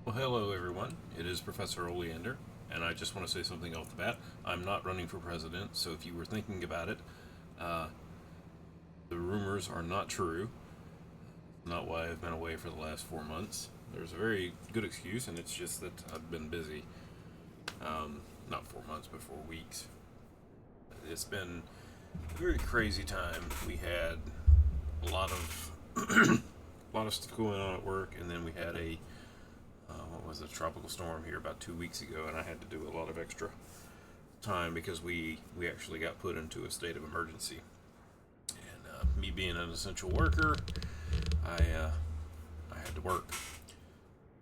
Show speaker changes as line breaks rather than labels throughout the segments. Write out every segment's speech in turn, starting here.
Well, hello everyone. It is Professor Oleander, and I just want to say something off the bat. I'm not running for president, so if you were thinking about it, uh, the rumors are not true. Not why I've been away for the last 4 months. There's a very good excuse, and it's just that I've been busy. Not 4 months, but 4 weeks. It's been a very crazy time. We had a lot of a lot of stuff going on at work, and then we had what was a tropical storm here about 2 weeks ago, and I had to do a lot of extra time because we actually got put into a state of emergency. And me being an essential worker, I had to work.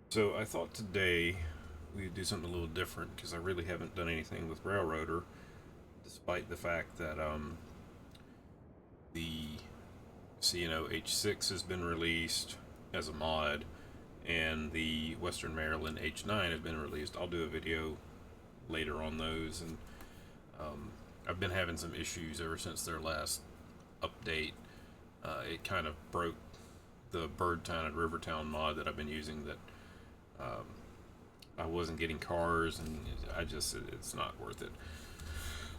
So I thought today we'd do something a little different because I really haven't done anything with Railroader, despite the fact that the CNO H6 has been released as a mod, and the Western Maryland H9 has been released. I'll do a video later on those, and I've been having some issues ever since their last update. It kind of broke the Birdtown and Rivertown mod that I've been using. That um, I wasn't getting cars, and it's not worth it.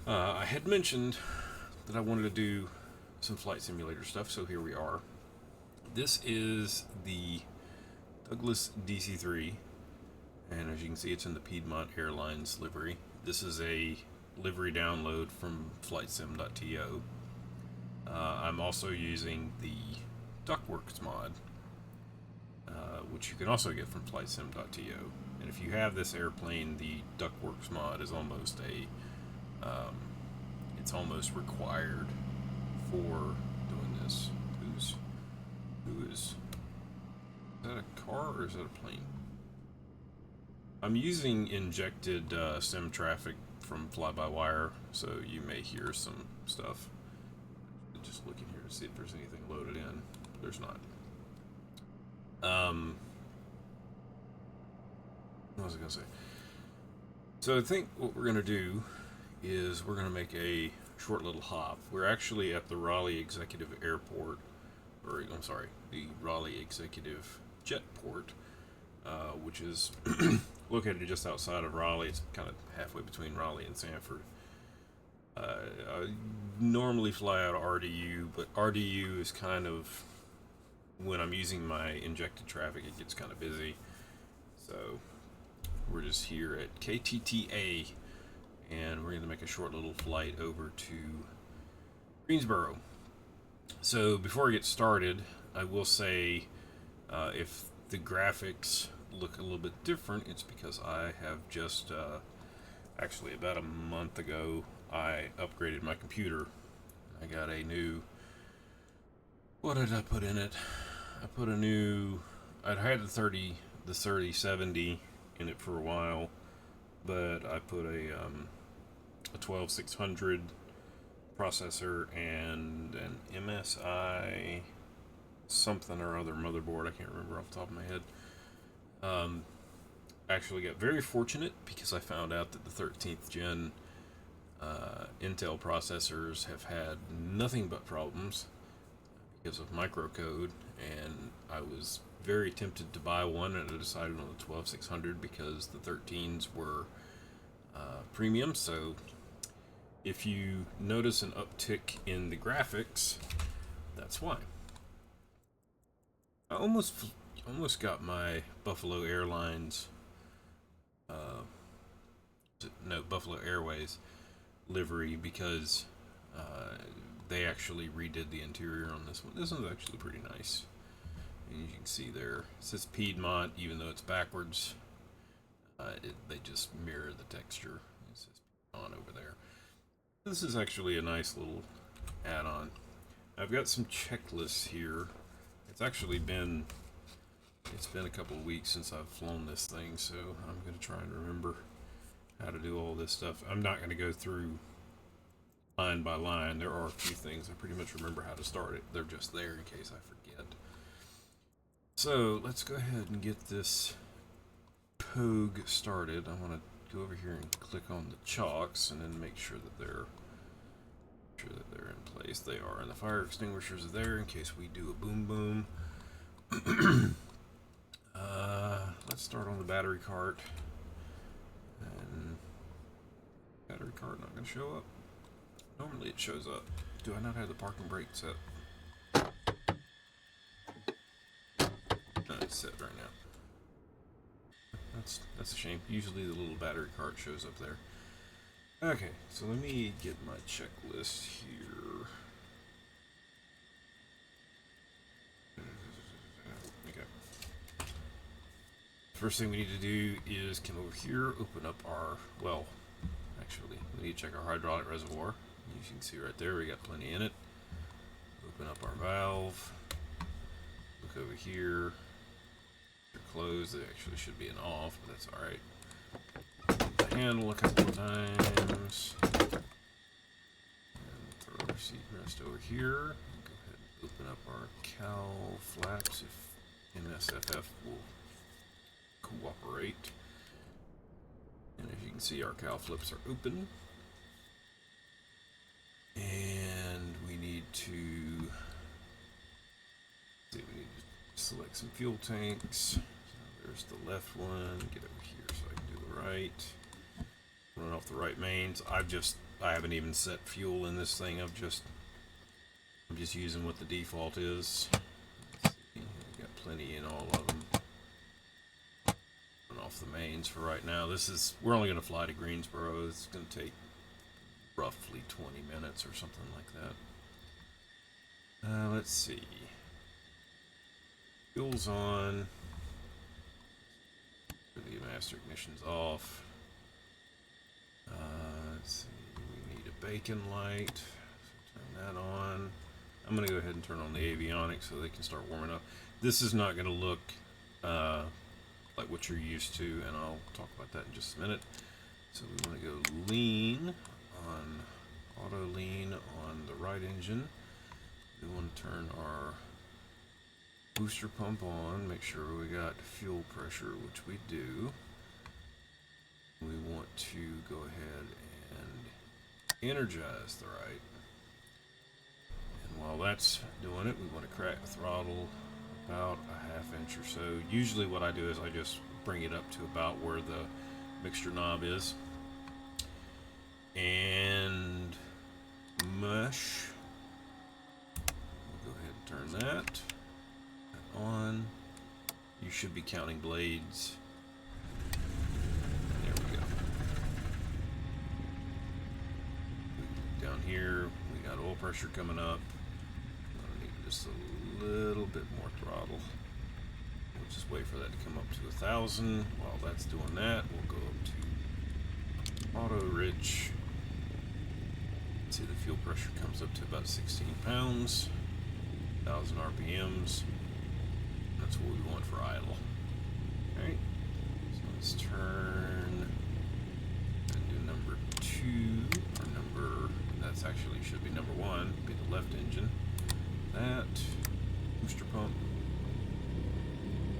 I had mentioned that I wanted to do some flight simulator stuff, so here we are. This is the Douglas DC-3, and as you can see, it's in the Piedmont Airlines livery. This is a livery download from flightsim.to. I'm also using the Duckworks mod, which you can also get from flightsim.to. And if you have this airplane, the Duckworks mod is almost it's almost required for doing this. Who is that a car or is that a plane? I'm using injected sim traffic from fly-by-wire, so you may hear some stuff. Just looking here to see if there's anything loaded in. There's not. What was I gonna say? So I think what we're gonna do is we're gonna make a short little hop. We're actually at the Raleigh Executive Airport, or I'm sorry, the Raleigh Executive Jetport, which is located just outside of Raleigh. It's kind of halfway between Raleigh and Sanford. I normally fly out of RDU, but RDU is kind of, when I'm using my injected traffic, it gets kind of busy. So we're just here at Ktta, and we're going to make a short little flight over to Greensboro. So before I get started, I will say if the graphics look a little bit different, it's because I have just actually about a month ago I upgraded my computer. I got a new, what did I put in it? I put a new, I'd had the 3070 in it for a while, but I put a 12600 processor and an MSI something or other motherboard. I can't remember off the top of my head. Actually got very fortunate because I found out that the 13th gen Intel processors have had nothing but problems because of microcode, and I was very tempted to buy one, and I decided on the 12600 because the 13s were premium. So if you notice an uptick in the graphics, that's why. I almost got my Buffalo Airlines, no, Buffalo Airways livery because they actually redid the interior on this one. This one's actually pretty nice. And you can see there, it says Piedmont, even though it's backwards. They just mirror the texture. It says Piedmont over there. This is actually a nice little add-on. I've got some checklists here. It's actually been a couple of weeks since I've flown this thing, so I'm going to try and remember how to do all this stuff. I'm not going to go through line by line. There are a few things I pretty much remember how to start it. They're just there in case I forget. So let's go ahead and get this Pogue started. I want to go over here and click on the chocks and then make sure that they're in place. They are, and the fire extinguishers are there in case we do a boom boom. Let's start on the battery cart. And battery cart not going to show up. Normally it shows up. Do I not have the parking brake set? No, it's set right now. That's a shame. Usually the little battery cart shows up there. Okay, so let me get my checklist here. Okay. First thing we need to do is come over here, open up our, well, actually, we need to check our hydraulic reservoir. As you can see right there, we got plenty in it. Open up our valve. Look over here. They're closed. They actually should be an off, but that's alright. The handle a couple of times. And throw our seat rest over here. Go ahead and open up our cowl flaps if Msfs will cooperate. And as you can see, our cowl flips are open. And we need to select some fuel tanks. So there's the left one. Get over here so I can do the right. Run off the right mains. I haven't even set fuel in this thing. I'm just using what the default is. Let's see. We've got plenty in all of them. Run off the mains for right now. We're only going to fly to Greensboro. It's going to take roughly 20 minutes or something like that. Let's see. Fuel's on. The master ignition's off. Let's see. We need a beacon light. So turn that on. I'm going to go ahead and turn on the avionics so they can start warming up. This is not going to look like what you're used to, and I'll talk about that in just a minute. So we want to go lean on auto lean on the right engine. We want to turn our booster pump on, make sure we got fuel pressure, which we do. We want to go ahead and energize the right. And while that's doing it, we want to crack the throttle about a ½ inch or so. Usually what I do is I just bring it up to about where the mixture knob is. And mush. We'll go ahead and turn that on. You should be counting blades. There we go. Down here, we got oil pressure coming up. I need just a little bit more throttle. We'll just wait for that to come up to 1,000. While that's doing that, we'll go up to auto rich. See, the fuel pressure comes up to about 16 pounds, 1,000 RPMs. That's what we want for idle. Alright, so let's turn and do number 2, or that's actually should be number 1, be the left engine. That, booster pump,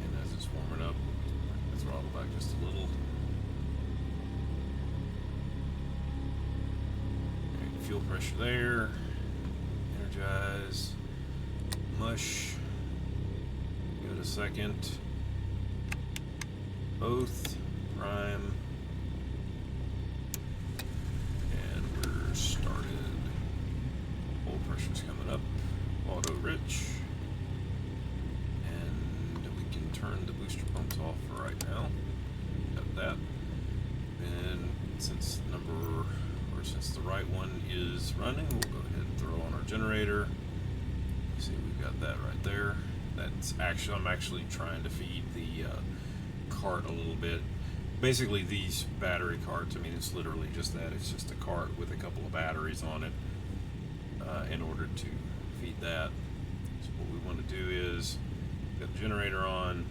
and as it's warming up, the throttle back just a little. Alright, fuel pressure there, energize, mush. Give it a second. Both, prime, and we're started. Oil pressure's coming up. Auto rich. And we can turn the booster pumps off for right now. Got that. And since the right one is running, we'll go ahead and throw on our generator. See, we've got that right there. I'm actually trying to feed the cart a little bit. Basically, these battery carts, I mean, it's literally just that. It's just a cart with a couple of batteries on it in order to feed that. So what we want to do is, got the generator on,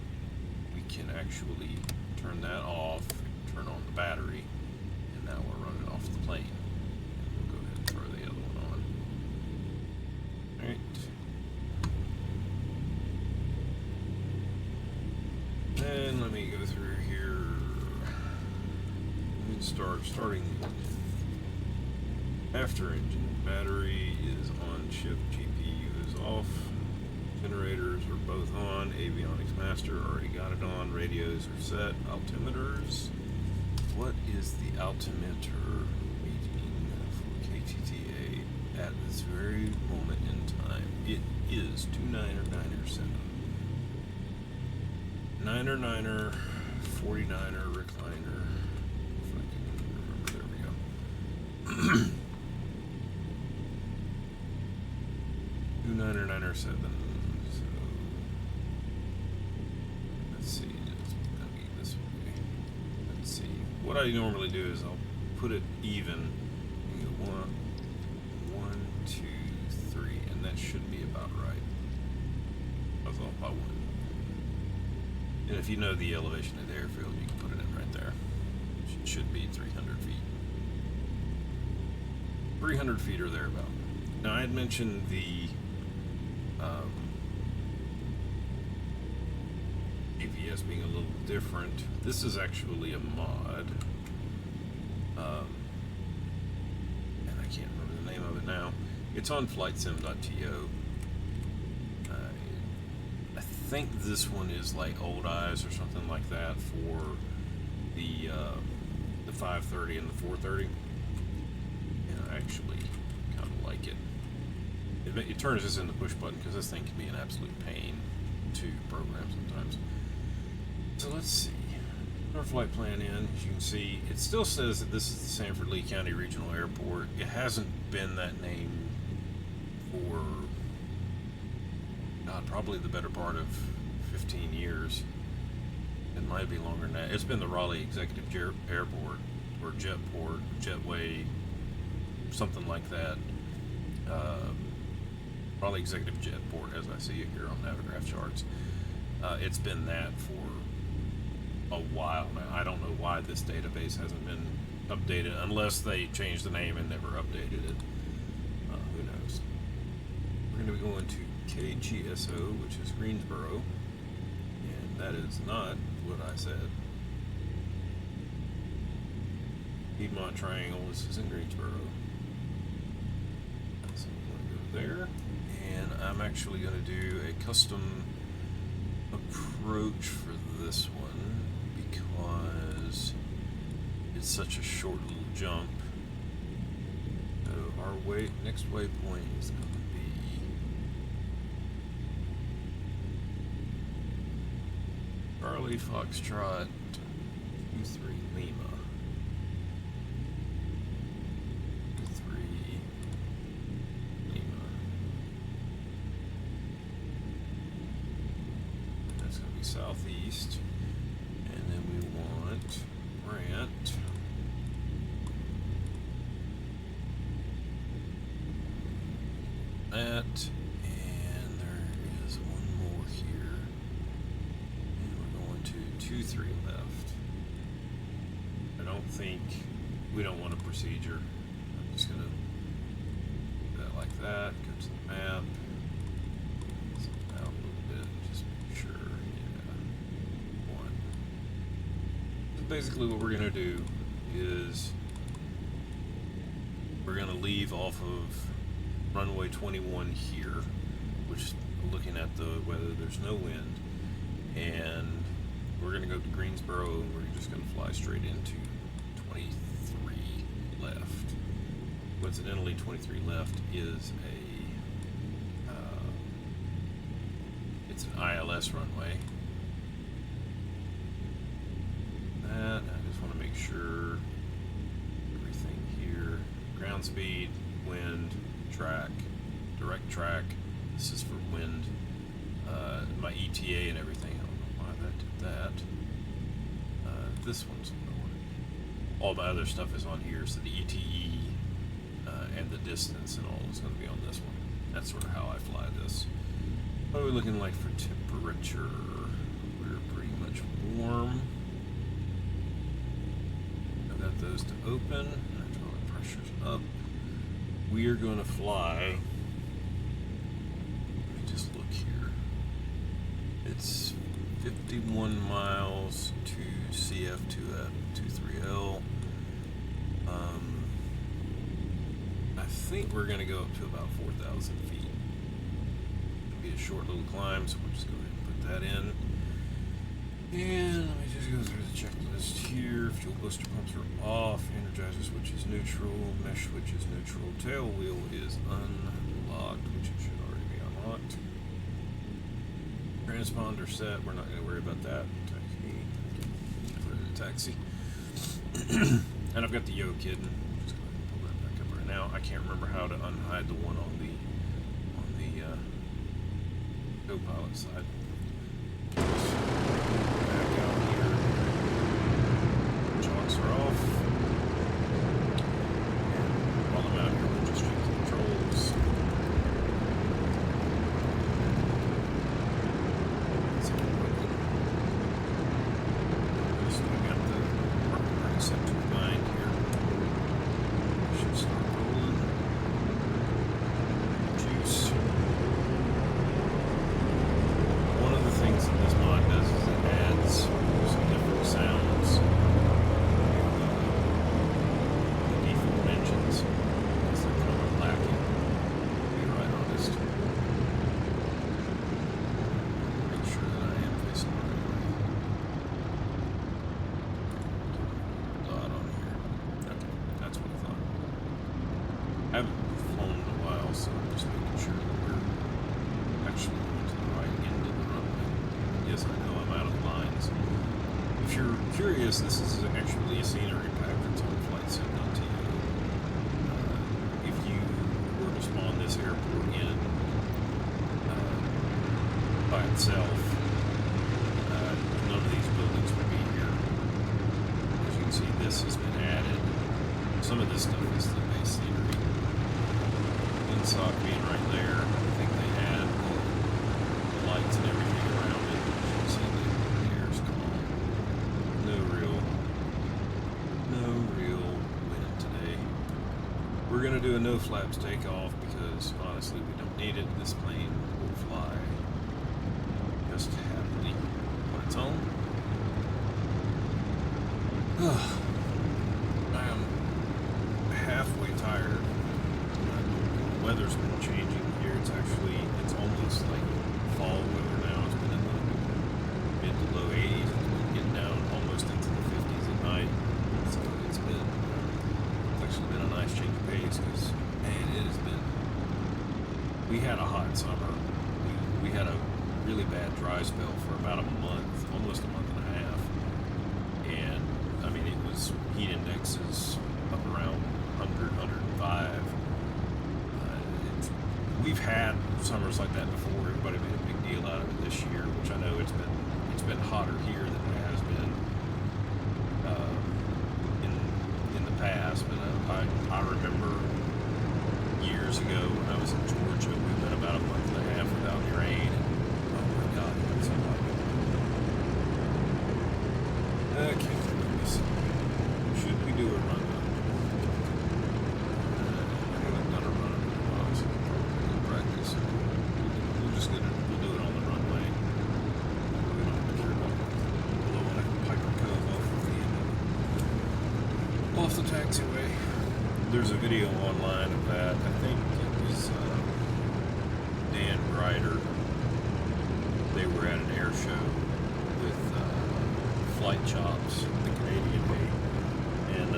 we can actually turn that off, turn on the battery, and now we're running off the plane. And we'll go ahead and throw the other one on. Alright. And let me go through here and starting the engine. After engine, battery is on shift, GPU is off, Generators are both on. Avionics master already got it on. Radios are set. Altimeters. What is the altimeter reading for Ktta at this very moment in time? It is 29er 9er 9er 49er recliner. If I can remember, there we go. 29er 9er 7. So let's see. It's gonna be this way. Let's see. What I normally do is I'll put it even. You go 1, 2, 3, and that should be about right. I was off by 1. And if you know the elevation of the airfield, you can put it in right there. It should be 300 feet. 300 feet or thereabout. Now I had mentioned the APS being a little different. This is actually a mod. And I can't remember the name of it now. It's on flightsim.to. I think this one is like Old Eyes or something like that for the 530 and the 430. And I actually kind of like it. It turns this into push button because this thing can be an absolute pain to program sometimes. So let's see. Our flight plan in, as you can see, it still says that this is the Sanford Lee County Regional Airport. It hasn't been that name for probably the better part of 15 years. It might be longer than that. It's been the Raleigh Executive Airport or Jetport, Jetway, something like that. Raleigh Executive Jetport, as I see it here on Navigraph charts. It's been that for a while now. I don't know why this database hasn't been updated, unless they changed the name and never updated it. Who knows? We're going to be going to Kgso, which is Greensboro, and that is not what I said. Piedmont Triangle, this is in Greensboro. So I'm going to go there, and I'm actually going to do a custom approach for this one because it's such a short little jump. So our next waypoint is going to be Charlie Foxtrot 23 Lima. 23 Lima. That's going to be southeast. And then we want Grant. That. And there is one more here. And we're going to 2-3 left. I don't think we don't want a procedure. I'm just gonna do that like that. Go to the map. Zoom out a little bit. Just make sure. Yeah. 1. So basically, what we're gonna do is we're gonna leave off of runway 21 here, which looking at the weather, there's no wind, and we're going to go to Greensboro, and we're just going to fly straight into 23 left. Coincidentally, 23 left is it's an ILS runway. That, I just want to make sure everything here, ground speed, wind, track, direct track. This is for wind. My ETA and everything. I don't know why that did that. This one's all my other stuff is on here, so the ETE and the distance and all is going to be on this one. That's sort of how I fly this. What are we looking like for temperature? We're pretty much warm. I've got those to open. Hydraulic pressure's up. We are going to fly. Let me just look here. It's 51 miles to CF2F23L. I think we're going to go up to about 4,000 feet. It'll be a short little climb, so we'll just go ahead and put that in. And let me just go through the checklist here. Fuel booster pumps are off. Energizer switch is neutral. Mesh switch is neutral. Tail wheel is unlocked, which it should already be unlocked. Transponder set. We're not going to worry about that. Taxi. And I've got the Yo Kid. Just go ahead and pull that back up right now. I can't remember how to unhide the one on the co-pilot side. Back out here. Chocks are off. And while I'm out here, we'll just check the controls. So I got the working rate set to 9 here. Should start rolling. Juice. One of the things that this mod does is it adds some different sounds to the default engines because they're kind of lacking, to be right honest. Make sure that I am facing the right way. Dot on here. Okay, that's what I thought. I haven't flown in a while, so I'm just making sure that we're actually going to the right end of the runway. Yes, I know I'm out of lines. If you're curious, this is actually a scenery pack that's on flightsim.to. If you were to spawn this airport in by itself, none of these buildings would be here. As you can see, this has been added. Some of this stuff is the base scenery. Insock being right there, I think they add the lights and everything around it. You can see the air's calm. No real wind today. We're gonna do a no flaps takeoff because honestly we don't need it. This plane will fly just happily on its own. I am halfway tired. The weather's been changing here. It's almost like fall weather now. It's been in the mid to low 80s. It's been getting down almost into the 50s at night. So it's actually been a nice change of pace because, man, it has been. We had a hot summer. We had a really bad dry spell for about a month, almost a month and a half. And, I mean, it was heat indexes up around 100, 105. We've had summers like that before. Everybody made a big deal out of it this year, which I know it's been hotter here than it has been in the past. But I remember years ago when I was in Georgia, we went about a month and a half without any rain. And, oh my God, it's so hot. Okay, let me see. Should we do a run? We'll do it on the runway. We don't have to care about blowing a Piper Cove off the taxiway. There's a video online of that. I think it was Dan Grider. They were at an air show with Flight Chops, the Canadian mate, and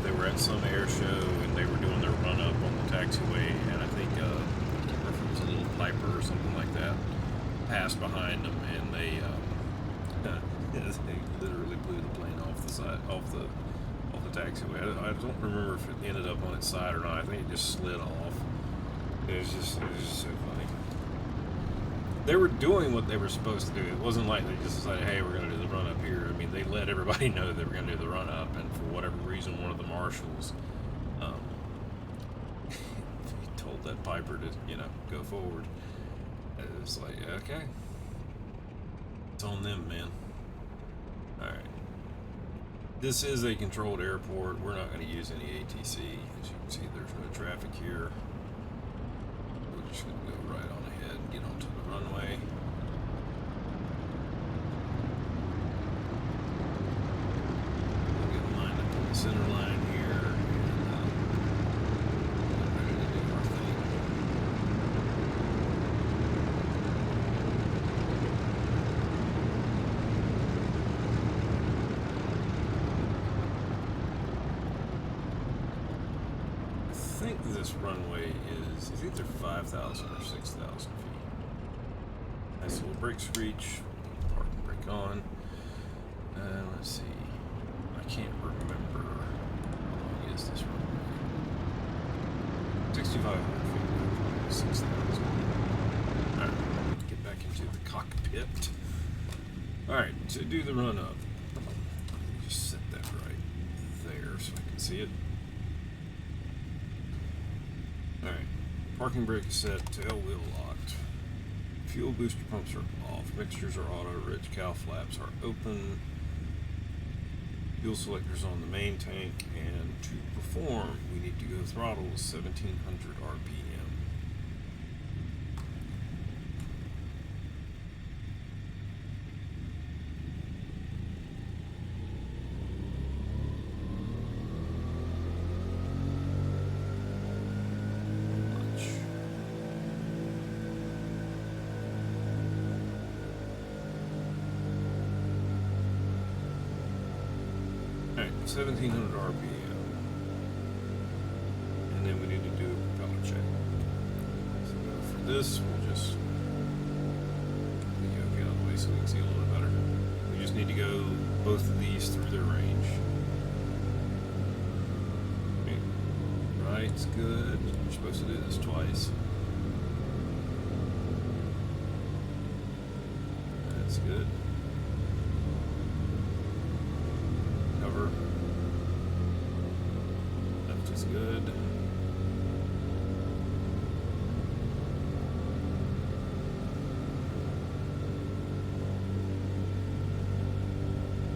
they were at some air show and they were doing their run up on the taxiway, and I think a little Piper or something like that passed behind them, and they literally blew the plane off the taxiway. I don't remember if it ended up on its side or not. I think it just slid off. It was just so funny. They were doing what they were supposed to do. It wasn't like they just decided, hey, we're going to do the run up here. I mean, they let everybody know they were going to do the run up, and for whatever reason, one of the marshals told that Piper to, go forward. It was like, okay, it's on them, man. All right. This is a controlled airport. We're not going to use any ATC. As you can see, there's no traffic here. We're just going to go right on ahead and get onto the runway. We'll get lined up on the center line here. And get ready to do our thing. think this runway is, it's either 5,000 or 6,000 feet. Nice little brake screech. Park and brake on. Let's see. I can't remember how long is this runway. 6,500 feet. 6,000. Alright, get back into the cockpit. Alright, to do the run up. Just set that right there so I can see it. Alright, parking brake is set, tail wheel locked. Fuel booster pumps are off, mixtures are auto, rich cow flaps are open. Fuel selectors on the main tank, and to perform, we need to go throttle 1700 RPM. Alright, 1700 RPM. And then we need to do a propeller check. So for this, we'll just get out of the way so we can see a little bit better. We just need to go both of these through their range. Okay. Right's good. We're supposed to do this twice. That's good. Cover. Left is good.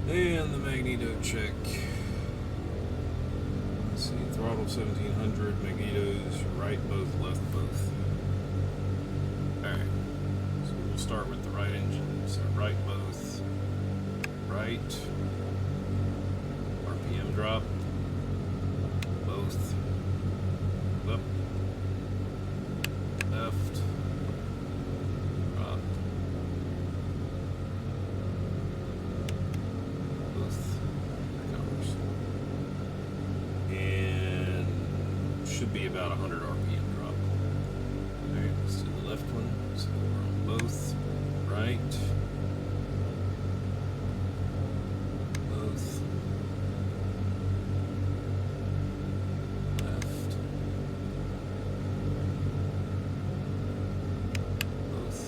And the magneto check. Let's see, throttle 1700, magnetos, right both, left both. Alright, so we'll start with the right engine. So right both, right, RPM drop, both, up, left, drop, both, recovers. And should be about 100 RPM drop. Alright, let's do the left one. So we're on both, right, both, left, both.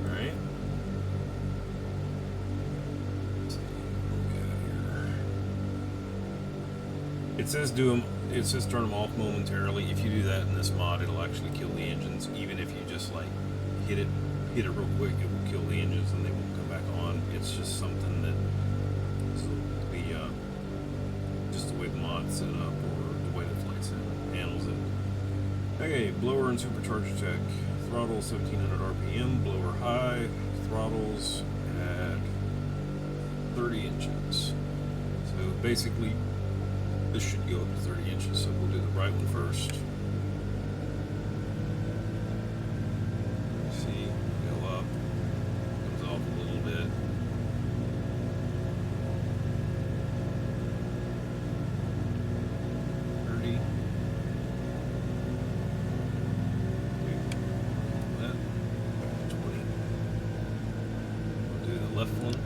Alright. Let's see what we got here. It says do them. It says turn them off momentarily. If you do that in this mod, it'll actually kill the engines. Even if you just like hit it real quick, it will kill the engines and they won't come back on. It's just something that just the way the mod's set up or the way the flight sim handles it. Okay, blower and supercharger check. Throttle 1700 RPM, blower high, throttles at 30 inches. So basically, this should go up to 30 inches, so we'll do the right one first. See, go up, comes off a little bit. That 20. We'll do the left one.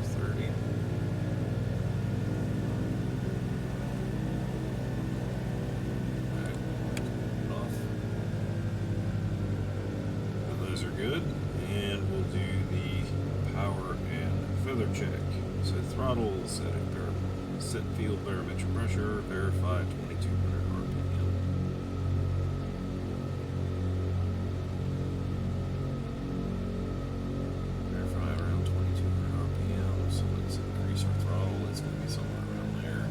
30. Alright, off. So those are good, and we'll do the power and feather check. So throttle set field barometric pressure, verify 2200 RPM. Verify around 2200 RPM, so let's increase our throttle. It's going to be somewhere around there.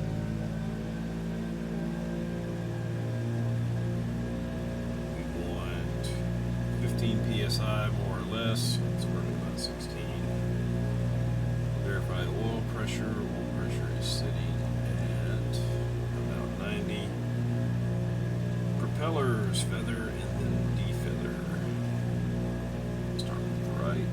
We want 15 psi more or less, so we're at about 16. Verify oil pressure. Oil pressure is sitting at about 90. Propellers, feather, and then defeather. Start with the right.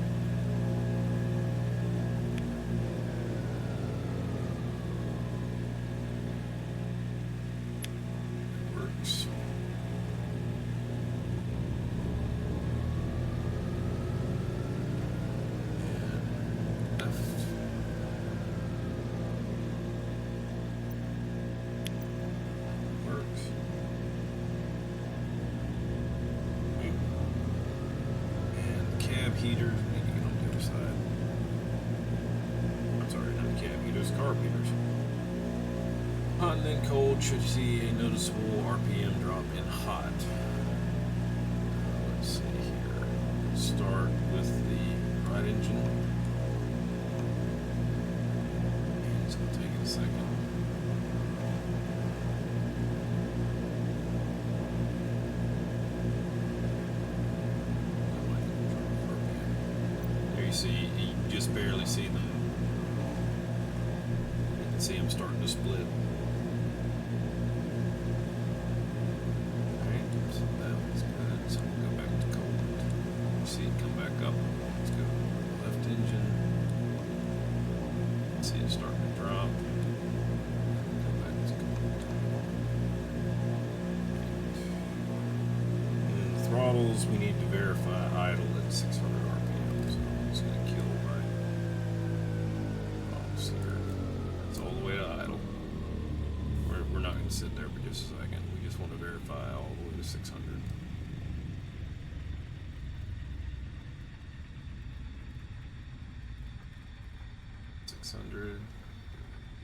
heaters. We need to get on the other side. I'm sorry, not cab heaters, carb heaters. Hot and then cold should see a noticeable RPM drop in hot. Let's see here. Start with the right engine. And it's going to take it a second. There you see, you just barely see them. You can see them starting to split. So we'll go back to cold. You see it come back up. Let's go left engine. See it starting to drop. Go back to cold. And the throttles, we need to verify idle at 600 RPM. So I'm just going to kill my throttles there. That's all the way to idle. We're not going to sit there for just a second. We just want to verify all the way to 600. 600.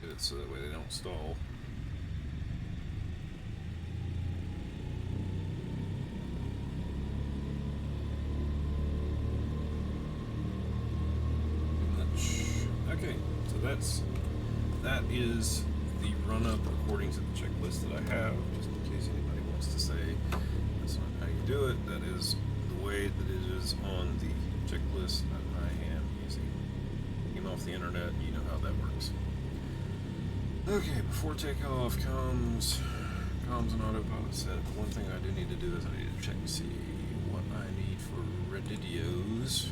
Get it so that way they don't stall. Okay, so that is the run up according to the checklist that I have, just in case anybody wants to say that's not how you do it. That is the way that it is on the checklist that I am using. Came off the internet, you know how that works. Okay, before takeoff comes comms and autopilot set. One thing I do need to do is I need to check to see what I need for radios.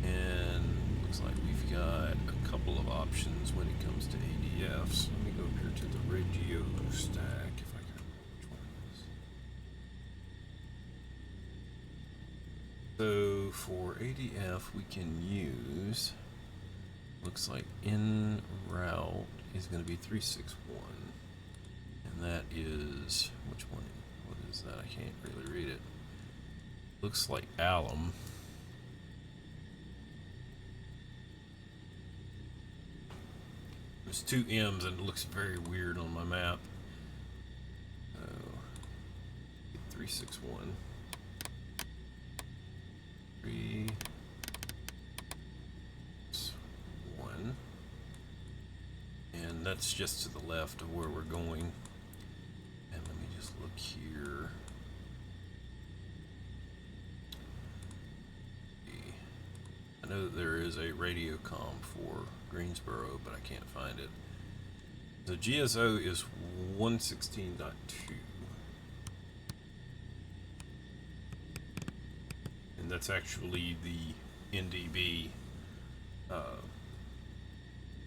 And looks like we've got a couple of options when it comes to ADFs. Let me go up here to the radio stack if I can remember which one it is. So for ADF we can use, looks like en route is going to be 361, and that is, which one, what is that? I can't really read it. Looks like alum. There's two M's and it looks very weird on my map. So 361. 361, and that's just to the left of where we're going. And let me just look here. I know that there is a radio comm for Greensboro, but I can't find it. The Kgso is 116.2. And that's actually the NDB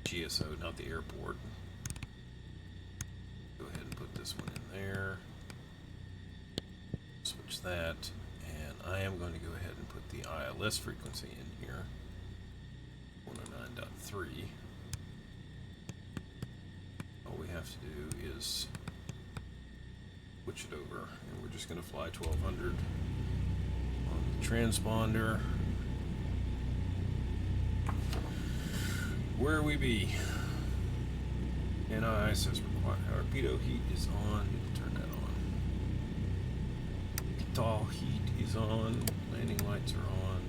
Kgso, not the airport. Go ahead and put this one in there. Switch that. And I am going to go ahead and put the ILS frequency in here. 109.3. All we have to do is switch it over, and we're just going to fly 1200 on the transponder. Where we be? NI says required torpedo heat is on. Turn that on. Ktta heat is on. Landing lights are on.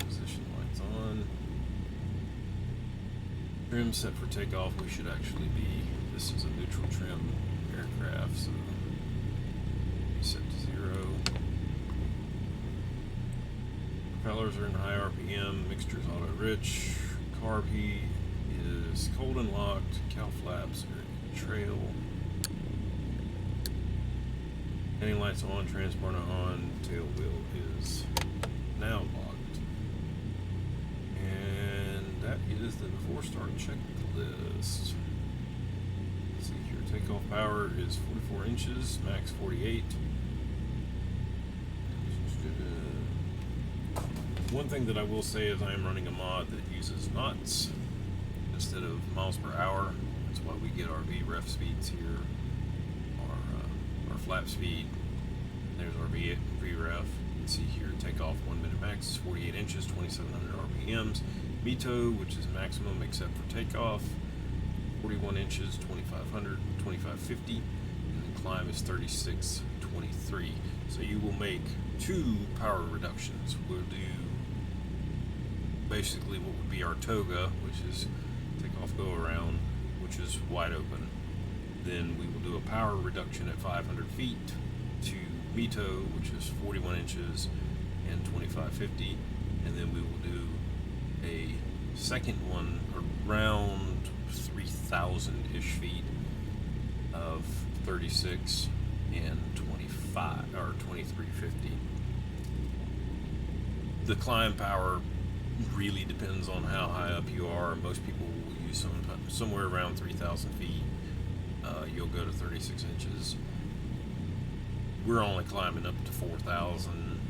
Position lights on. Trim set for takeoff. We should actually be, this is a neutral trim aircraft, so set to 0. Propellers are in high RPM. Mixture is auto rich. Carb heat is cold and locked. Cow flaps are in trail. Landing lights on. Transponder on. Tail wheel is now locked. And that is the before start checklist. Let's see here. Takeoff power is 44 inches. Max 48. One thing that I will say is I am running a mod that uses knots instead of miles per hour. That's why we get our VREF speeds here, our flap speed. There's our VREF. can see here, takeoff 1 minute max is 48 inches, 2,700 RPMs. METO, which is maximum except for takeoff, 41 inches, 2,500, 2,550, and then climb is 3623. So you will make 2 power reductions. We'll do basically what would be our toga, which is takeoff, go around, which is wide open. Then we will do a power reduction at 500 feet to METO, which is 41 inches and 2,550, and then we will do a second one around 3,000-ish feet of 36 and 25 or 2,350. The climb power really depends on how high up you are. Most people will use somewhere around 3,000 feet. You'll go to 36 inches. We're only climbing up to 4,000,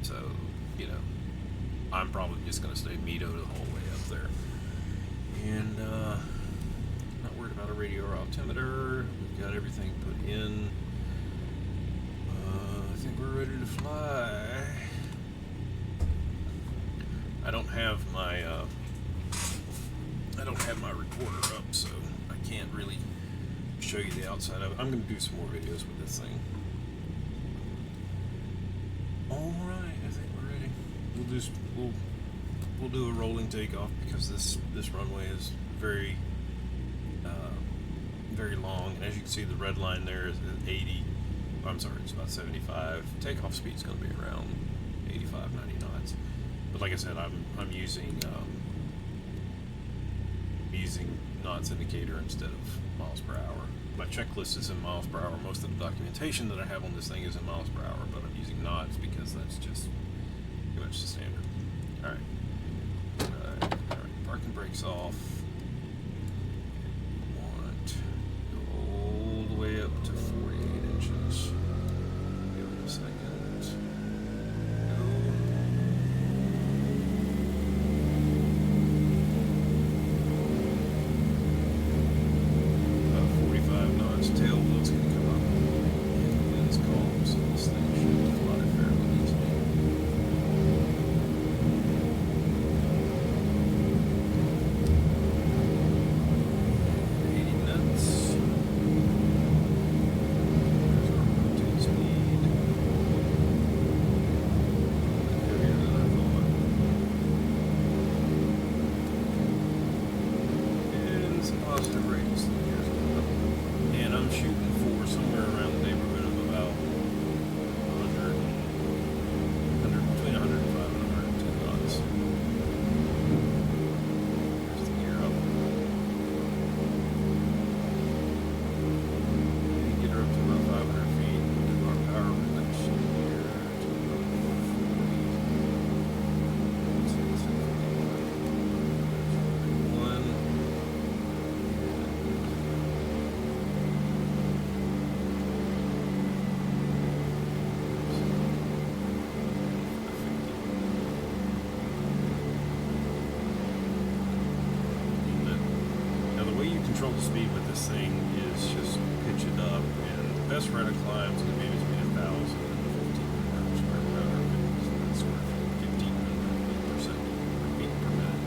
so you know I'm probably just going to stay METO the whole way up there. And not worried about a radio or altimeter. We've got everything put in. I think we're ready to fly. I don't have my recorder up, so I can't really show you the outside of it. I'm going to do some more videos with this thing. All right, I think we're ready. We'll do a rolling takeoff because this runway is very very long, and as you can see, the red line there is at 80. I'm sorry, it's about 75. Takeoff speed is going to be around 85, 90 knots. But like I said, I'm using knots indicator instead of miles per hour. My checklist is in miles per hour. Most of the documentation that I have on this thing is in miles per hour, but I'm using knots because that's just pretty much the standard. All right. Parking brakes off. Go all the way up to 48 inches. Give it a second. Control the speed with this thing is just pitch it up, and the best rate of climb is going to be between 1,000 and 1,500 square feet, 1,500 feet per minute.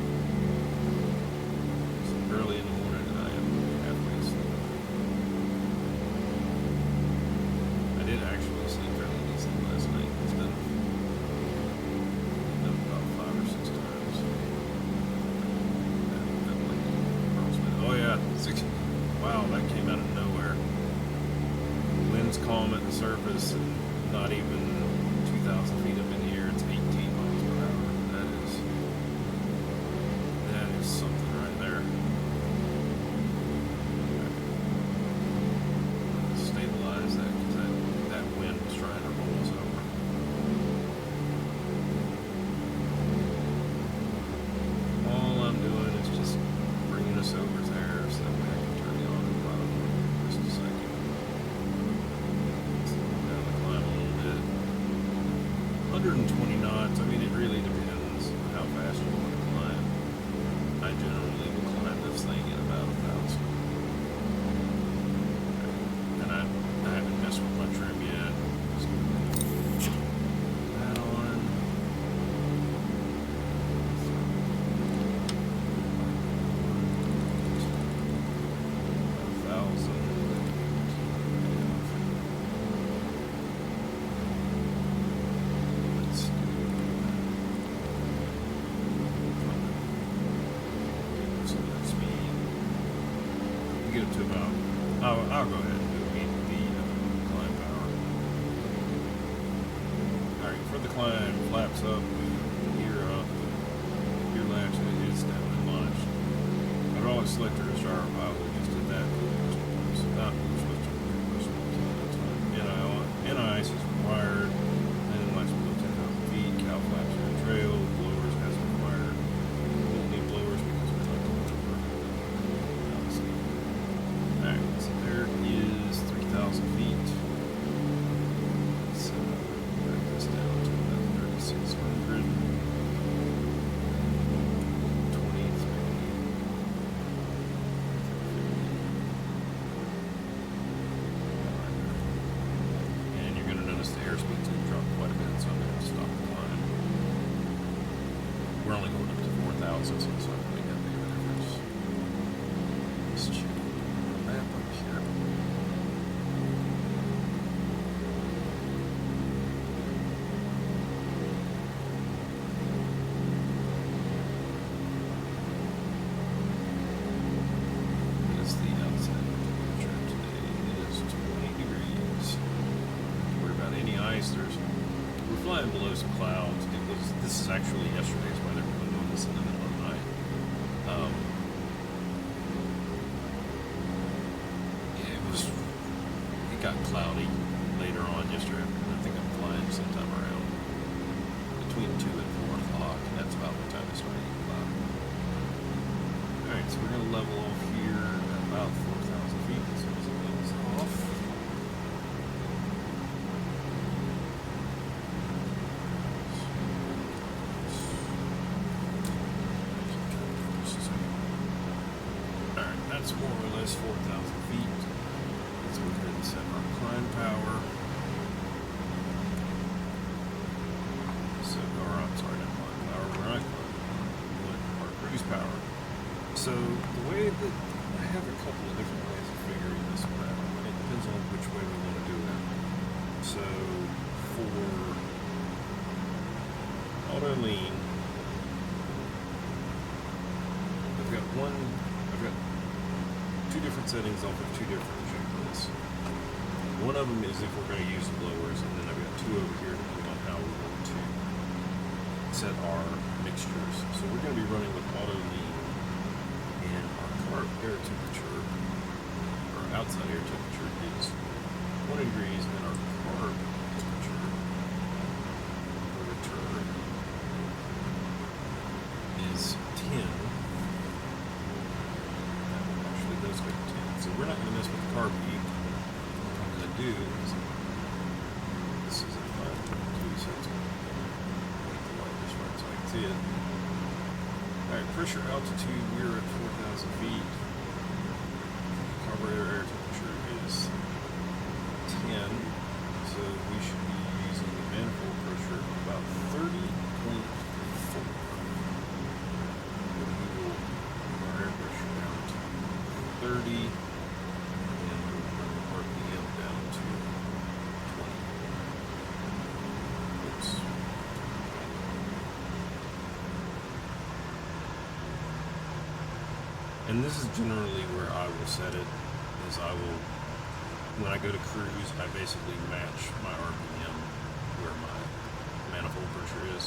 It's early in the morning, and I am halfway asleep. I did actually sleep fairly decent last night. Instead of about 5 or 6 times. Oh yeah. Wow, that came out of nowhere. Wind's calm at the surface, and not even 2,000 feet up in the air. It's 18 miles per hour. That is something right there. Stabilize that because that wind was trying to roll us over. All I'm doing is just bringing us over there so that way I can turn the on and bottom in just a second. Slow down the climb a little bit. 120 knots. I mean, it really depends how fast you want to climb. I generally will climb this thing at about 1,000. And I haven't messed with my trim yet. Alright, for the climb, flaps up, gear up, gear latch, and it's down and launched. Hydraulic selector is our pilot, we just did that. Not NI is required, landing lights below 10,000 feet, cow flaps in the trail, blowers as required. We won't need blowers because we're not going over. Alright, so there is 3,000 feet. So break this down to about 3,600. 23. And you're going to notice the airspeed's going to drop quite a bit, so I'm going to have to stop the climb. We're only going up to 4,000, so it's not really that big of a difference. Let's check the map up here. That's the outside temperature today. It is 20 degrees. Don't worry about any ice. We're flying below some clouds. This is actually yesterday's weather. We're doing this in the middle of the night. It got cloudy later on yesterday. I think I'm flying sometime around between 2 and 4 o'clock, and that's about the time it started to cloud. Alright, so we're going to level off here at about 4,000 feet as soon as it levels off. Alright, that's more or less 4,000 feet. Let's go ahead and set our climb power. I'm sorry, not climb power, we're not climbing. Our cruise power. So the way that I have a couple of different ways of figuring this one out. It depends on which way we want to do it. So for auto lean, I've got two different settings off of two different checklists. One of them is if we're going to use the blowers, and then I've got two over here depending on how we want to set our mixtures. So we're going to be running with auto lean, and our carb air temperature, or outside air temperature, is 20 degrees, and our carb temperature for the turd is 10. Actually, those go to 10. So we're not going to mess with the carb heat. What I'm going to do is, this is a 5.2, so it's going to make the light just right so I can see it. Alright, pressure altitude, we're at 4,000 feet. Carburetor air temperature is 10, so we should be using the manifold pressure of about 30.4. We will bring our air pressure down to 30, and we'll bring the RPM down to 20. Oops. And this is generally where I will set it, is when I go to cruise, I basically match my RPM where my manifold pressure is.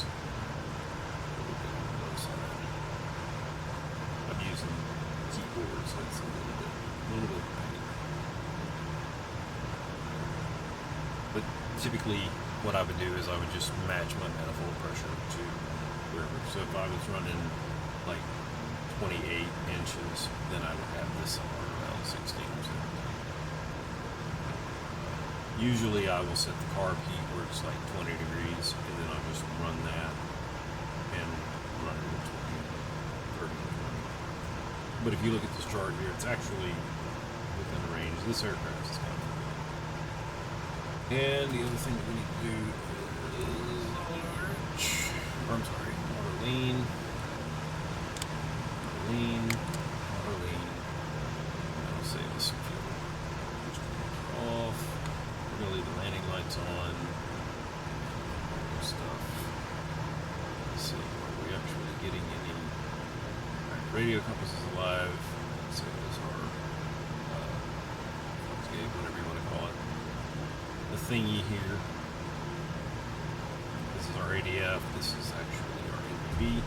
I'm using keyboard, so it's a little bit pain. But typically, what I would do is I would just match my manifold pressure to wherever. So if I was running like 28 inches, then I would have this somewhere around 16 or 17. Usually I will set the carb heat where it's like 20 degrees, and then I'll just run that and run it at 20, 30, 20. But if you look at this chart here, it's actually within the range. This aircraft is kind of good. And the other thing that we need to do is auto lean. Auto lean. I'll save this some fuel. Just off. We're going to leave the landing lights on. Stuff. Let's see. Are we actually getting any? Right, radio compass is alive. Let's say this our whatever you want to call it. The thingy here. left, this is actually our NBV.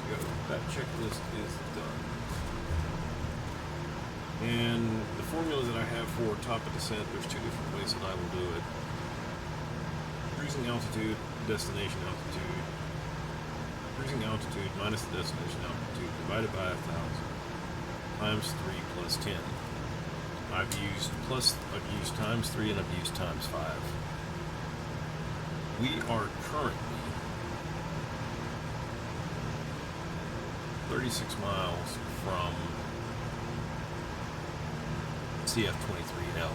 Go. That checklist is done. And the formula that I have for top of descent, there's two different ways that I will do it. Cruising altitude, destination altitude. Cruising altitude minus the destination altitude divided by 1,000 times 3 plus 10. I've used times 3 and I've used times 5. We are currently 36 miles from CF23L,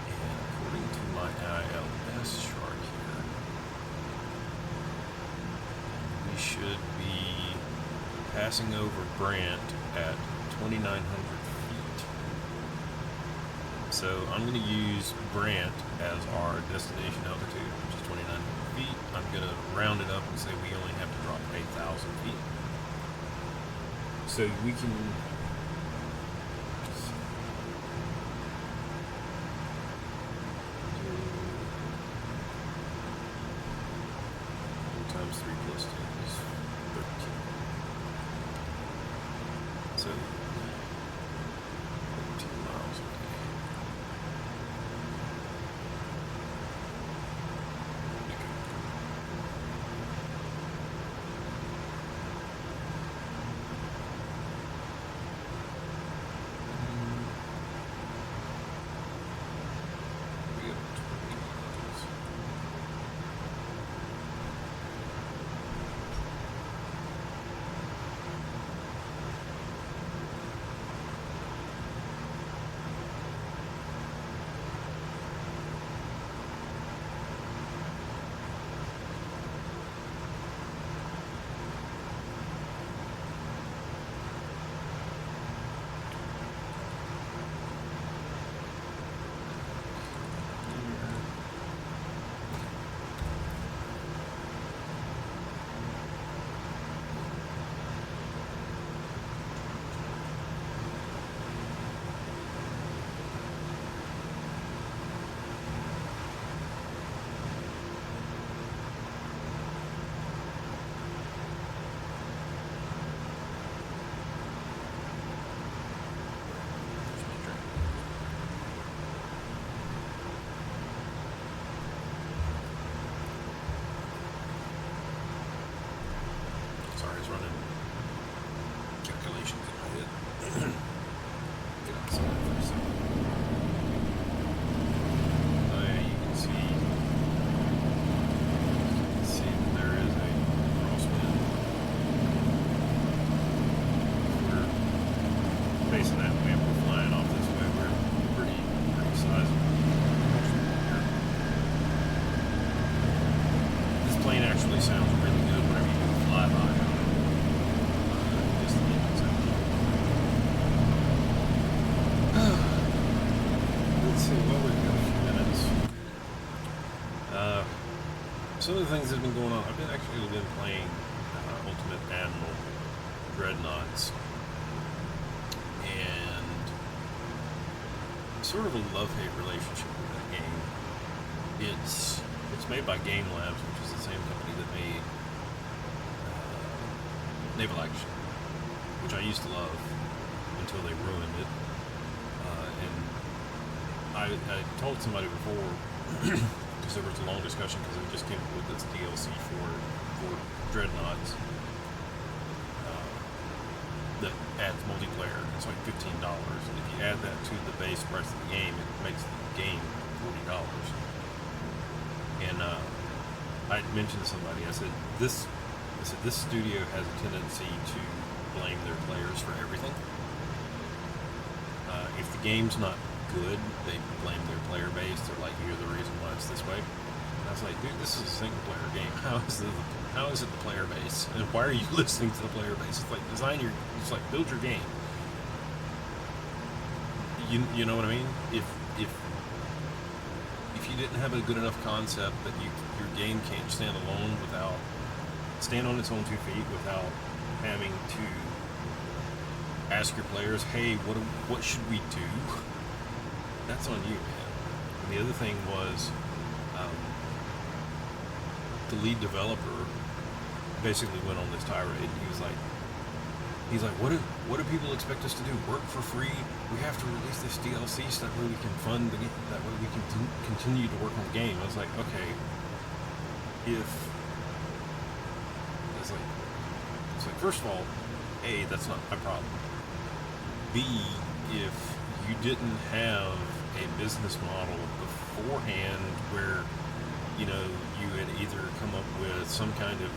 and according to my ILS chart here, we should be passing over Brant at 2,900 feet. So I'm going to use Brant as our destination altitude, which is 2,900 feet. I'm going to round it up and say we only have to drop 8,000 feet. So we can times 3 plus 10 is 13. So 13 miles away. Some of the things that have been going on, I've actually been playing Ultimate Admiral Dreadnoughts, and sort of a love-hate relationship with that game. It's made by Game Labs, which is the same company that made Naval Action, which I used to love until they ruined it. And I told somebody before, because there was a long discussion, because they just came up with this DLC for Dreadnoughts that adds multiplayer. It's like $15, and if you add that to the base price of the game, it makes the game $40. And I mentioned to somebody, I said this studio has a tendency to blame their players for everything. If the game's not good, they blame their player base. They're like, you're the reason why it's this way. And I was like, dude, this is a single player game. How is it the player base? And why are you listening to the player base? It's like it's like build your game. You know what I mean? If you didn't have a good enough concept that your game can't stand on its own 2 feet without having to ask your players, hey, what should we do? That's on you, man. And the other thing was, the lead developer basically went on this tirade. He's like, what do people expect us to do? Work for free? We have to release this DLC so that way we can fund the game. That way we can continue to work on the game. I was like, okay, it's like first of all, A, that's not my problem. B, if you didn't have a business model beforehand where, you had either come up with some kind of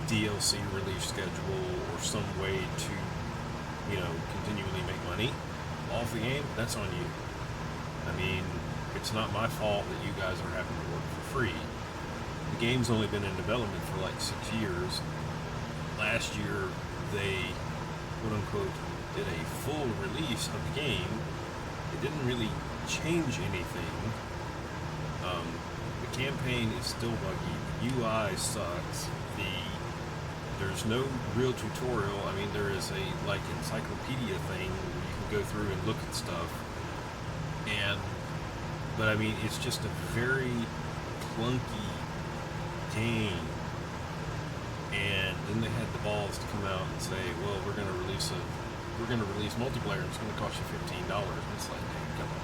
DLC release schedule or some way to, continually make money off the game, that's on you. I mean, it's not my fault that you guys are having to work for free. The game's only been in development for like 6 years. Last year, they, quote-unquote, did a full release of the game. It didn't really change anything. The campaign is still buggy. The UI sucks. There's no real tutorial. I mean, there is a, encyclopedia thing where you can go through and look at stuff. But I mean, it's just a very clunky game. And then they had the balls to come out and say, well, we're going to release multiplayer, and it's going to cost you $15. And it's like, hey, come on.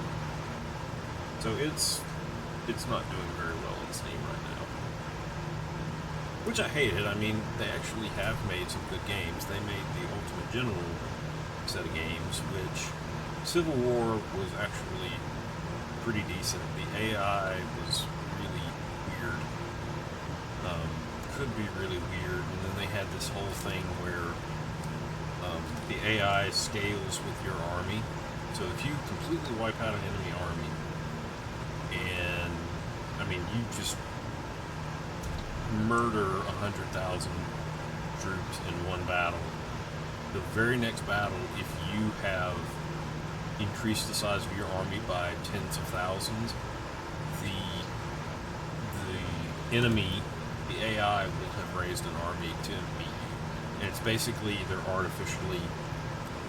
So it's not doing very well on Steam right now. Which I hated. I mean, they actually have made some good games. They made the Ultimate General set of games, which Civil War was actually pretty decent. The AI was really weird. Could be really weird. And then they had this whole thing where the AI scales with your army. So if you completely wipe out an enemy army, and I mean, you just murder 100,000 troops in one battle, the very next battle, if you have increased the size of your army by tens of thousands, the enemy, the AI, will have raised an army to meet you. And it's basically they're artificially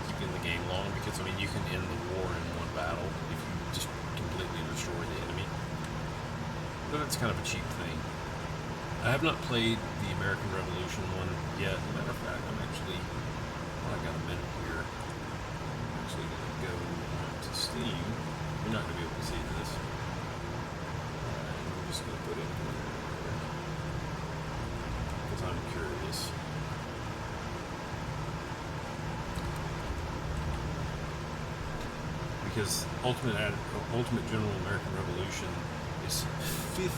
keeping the game long, because I mean, you can end the war in one battle if you just completely destroy the enemy. But it's kind of a cheap thing. I have not played the American Revolution one yet. As a matter of fact, I got a minute here. I'm actually going to go to Steam. You're not going to be able to see this. I'm just going to put it in there because I'm curious. Because Ultimate General American Revolution is $50,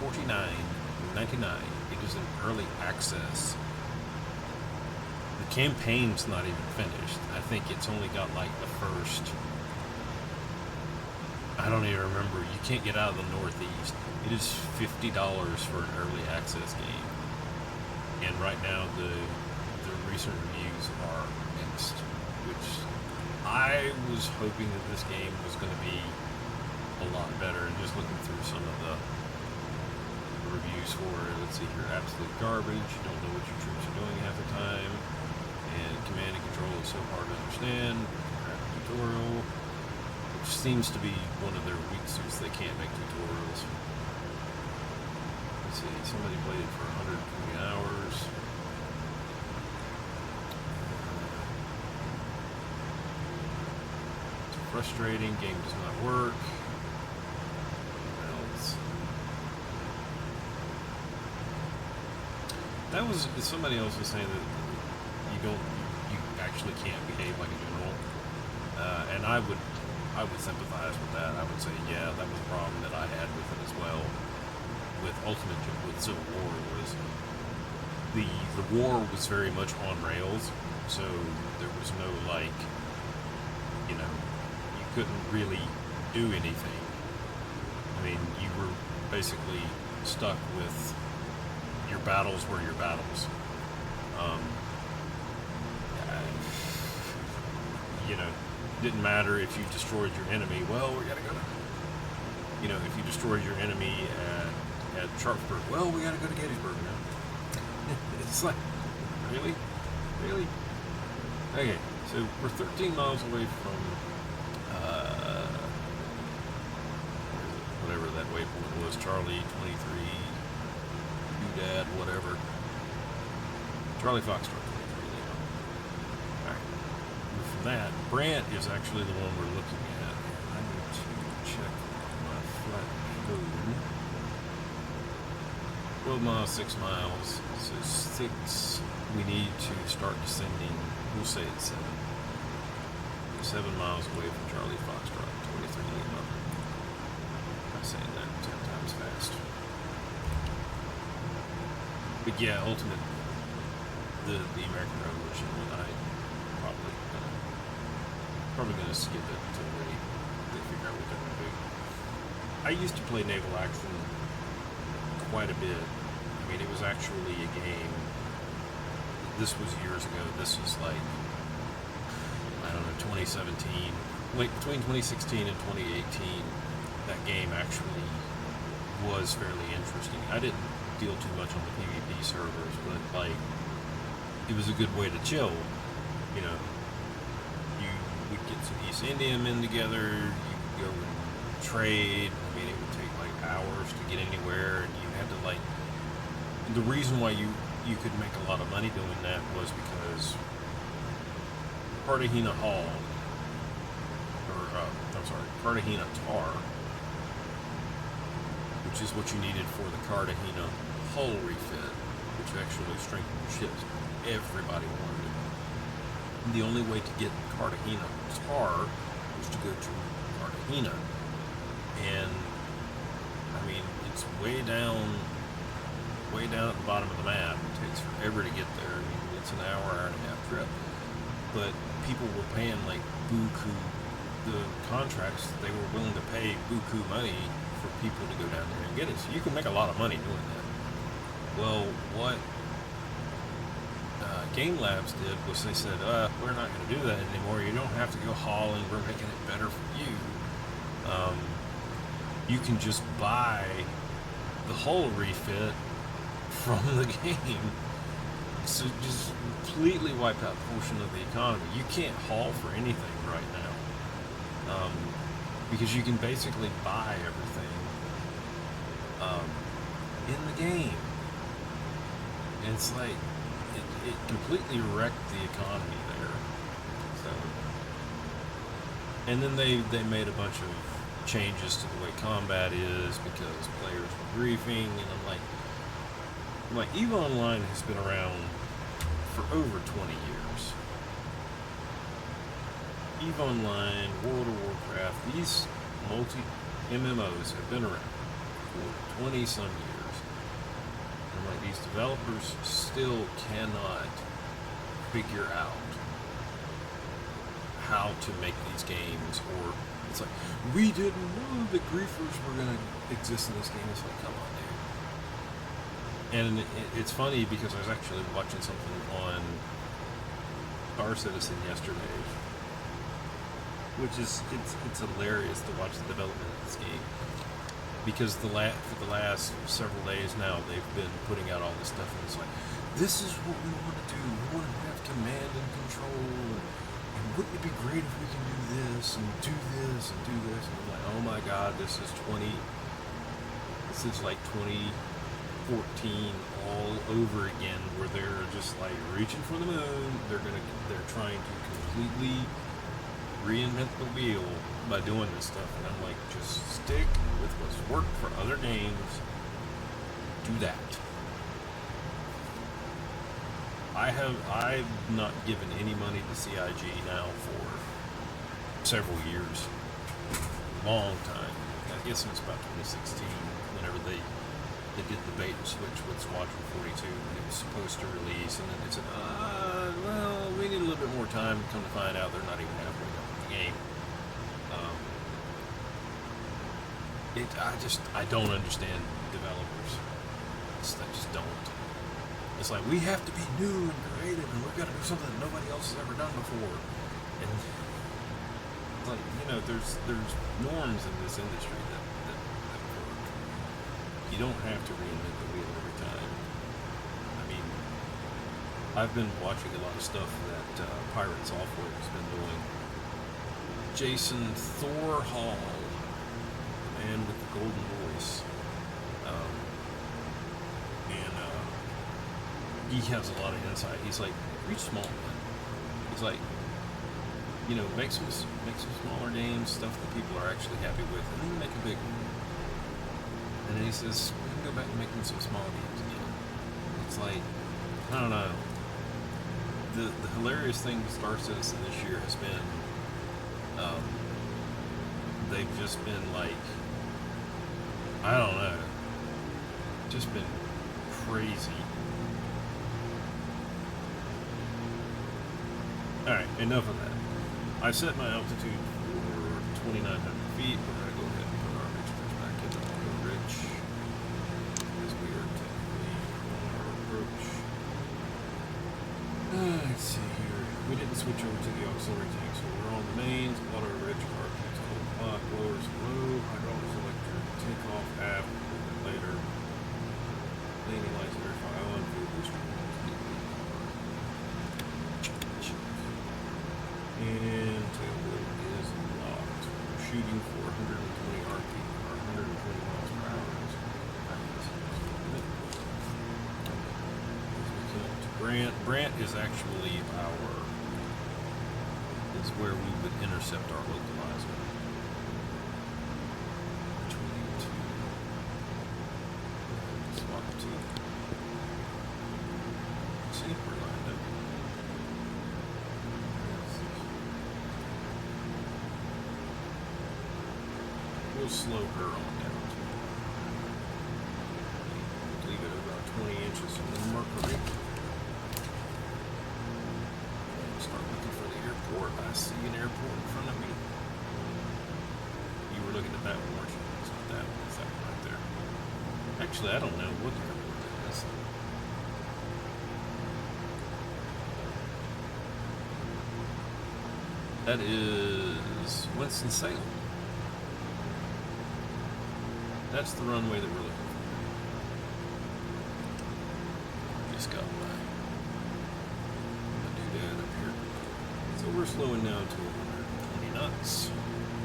$49.99. It is in early access. The campaign's not even finished. I think it's only got like the first, I don't even remember. You can't get out of the Northeast. It is $50 for an early access game. And right now the recent reviews are mixed, which I was hoping that this game was going to be a lot better. And just looking through some of the reviews for it, let's see here, absolute garbage, you don't know what your troops are doing half the time, and command and control is so hard to understand, crap tutorial, which seems to be one of their weak suits. They can't make tutorials. Let's see, somebody played it for 120 hours. It's frustrating, game does not work. That was, somebody else was saying that you actually can't behave like a general, and I would sympathize with that. I would say, yeah, that was a problem that I had with it as well. With Civil War, was the war was very much on rails, so there was no you couldn't really do anything. I mean, you were basically stuck with your battles were your battles. Didn't matter if you destroyed your enemy. Well, we gotta go to, if you destroyed your enemy at Sharpsburg, well, we gotta go to Gettysburg now. It's like, really? Okay, so we're 13 miles away from whatever that waypoint waypoint was. Charlie 23, Dad, whatever. Charlie Foxtrot 23, Lima. Alright. From that, Brant is actually the one we're looking at. I need to check my flight code. 12 miles, 6 miles. So 6, we need to start descending. We'll say it's 7. 7 miles away from Charlie Foxtrot 23, Lima. I'm saying that 10 times fast. But yeah, ultimate, the American Revolution one, I probably gonna skip it until they figure out what they're gonna do. I used to play naval action quite a bit. I mean, it was actually a game. This was years ago. This was like, I don't know, 2017. Like between 2016 and 2018, that game actually was fairly interesting. I didn't deal too much on the PvP servers, but like, it was a good way to chill. You know, you would get some East Indian men together, you could go and trade. I mean, it would take like hours to get anywhere, and you had to like, the reason why you could make a lot of money doing that was because Cartagena Hall, Cartagena Tar, which is what you needed for the Cartagena hull refit, which actually strengthened ships. Everybody wanted it. And the only way to get Cartagena Tar was to go to Cartagena. And, I mean, it's way down at the bottom of the map. It takes forever to get there. I mean, it's an hour and a half trip. But people were paying like buku, the contracts, they were willing to pay buku money for people to go down there and get it. So you can make a lot of money doing that. Well, what Game Labs did was they said, we're not going to do that anymore. You don't have to go hauling. We're making it better for you. You can just buy the hull refit from the game. So just completely wipe out a portion of the economy. You can't haul for anything right now. Because you can basically buy everything in the game. And it's like, it completely wrecked the economy there. So, and then they made a bunch of changes to the way combat is because players were griefing, and I'm like, EVE Online has been around for over 20 years. EVE Online, World of Warcraft, these MMOs have been around for 20 some years. And like, these developers still cannot figure out how to make these games, or it's like, we didn't know that griefers were going to exist in this game. It's like, come on, dude. And it's funny because I was actually watching something on Star Citizen yesterday, which is, it's hilarious to watch the development of this game, because for the last several days now they've been putting out all this stuff, and it's like, this is what we want to do. We want to have command and control, and wouldn't it be great if we can do this and do this and do this? And I'm like, oh my god, this is like 2014 all over again, where they're just like reaching for the moon. They're trying to completely reinvent the wheel by doing this stuff, and I'm like, just stick with what's worked for other games. Do that. I've not given any money to CIG now for several years, long time. I guess it was about 2016, whenever they did the bait and switch with Squadron 42, and it was supposed to release, and then they said, well, we need a little bit more time. Come to find out, they're not even halfway done with the game. I don't understand developers. I just don't. It's like, we have to be new and creative, and we've got to do something that nobody else has ever done before. And it's like, you know, there's norms in this industry that work. You don't have to reinvent the wheel every time. I mean, I've been watching a lot of stuff that Pirate Software has been doing. Jason Thor Hall, the man with the golden voice. he has a lot of insight. He's like, reach small, man. He's like, you know, make some smaller games, stuff that people are actually happy with, and then make a big one. And then he says, we can go back and make them some small games again. It's like, I don't know. The hilarious thing with Star Citizen this year has been, they've just been like, I don't know, just been crazy. Alright, enough of that. I set my altitude for 2,900 feet. We're going to go ahead and put our mixtures back into auto rich as we are technically on our approach. Let's see here. We didn't switch over to the auxiliary tank, so we're on the mains, auto rich, car keeps cold clock, blowers low, hydraulic selector, take off aft, later, landing lights verify on, fuel booster. And tail wheel is locked. We're shooting for 120 RP, or 120 miles per hour. Brant is actually is where we would intercept our localizer. Which we need to swap to. See, we're lined up. We'll slow her on down to leave it about 20 inches from the Mercury. Start looking for the airport. I see an airport in front of me. You were looking at that one, weren't you? It's not that one, it's that one right there. Actually, I don't know what the airport that is. That is Winston-Salem. That's the runway that we're looking for. Just got my doodad up here. So we're slowing down to 120 knots.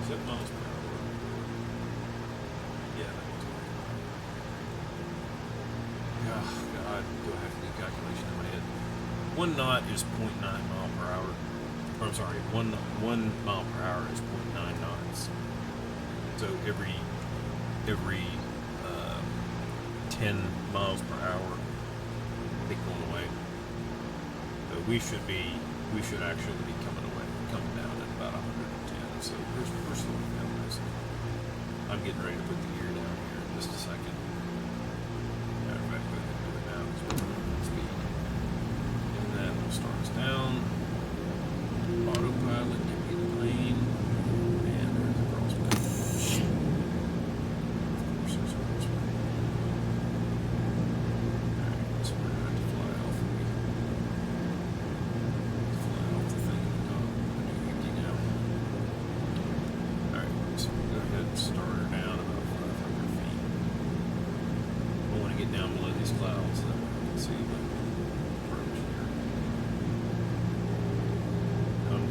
7 miles per hour. Yeah, that was right. Oh, God. Do I have to do calculation in my head? 1 knot is 0.9 mile per hour. Or, I'm sorry, 1 mile per hour is 0.9 knots. So every 10 miles per hour, they going away. So we should actually be coming down at about 110. So we're slowing down nicely. I'm getting ready to put the gear down here in just a second. Matter of fact, go ahead and do it now because we're running at speed. And then we'll start us down. Autopilot, give me the plane. And there's the crossplane.